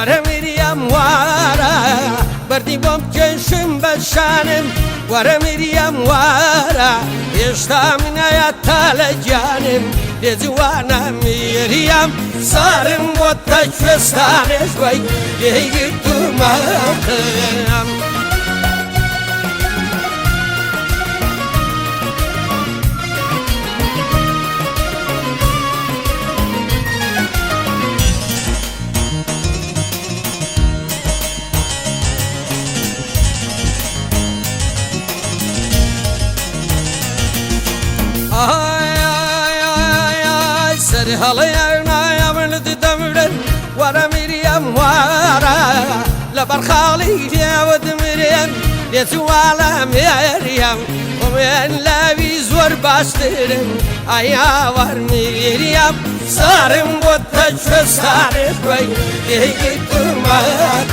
وەرە میریەم وارە بەردی بۆم بکێشم بە شانم وەرە میریەم وارە هێشتا منایە تا لە گیانم لێجوانە میریەم سارم بۆ تە کوێستانێش وەی لێگرتومەتم سەر هەڵەیە نایەوێت دەمرن وەرە میریەم وارە لەبەر خاڵی لێوە دمرێن لێجوانە میریەم وێن لاوی زۆر باشترم ئایاوەر میریەم سارم بۆ تە کوێستانێش وەی لێگرتومەتم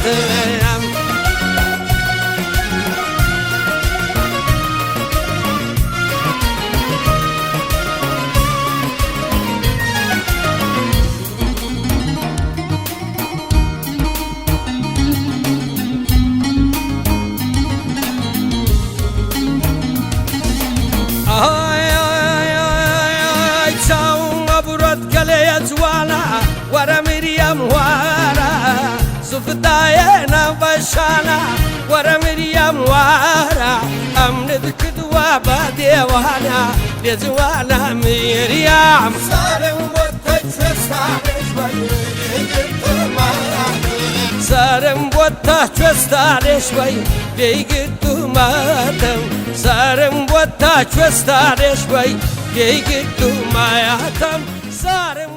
وەرە میریەم وارە سوفتایەنە بەشانە وەرە میریەم وارە ئەمنت کردووە بە دێوانە لێجوانە میریەم سارم بۆ تە کوێستانێش وەی لێگرتومەتم سارم بۆ تە کوێستانێش وەی لێگرتومەتم سارم بۆ تە کوێستانێش وەی لێگرتومەتم سارم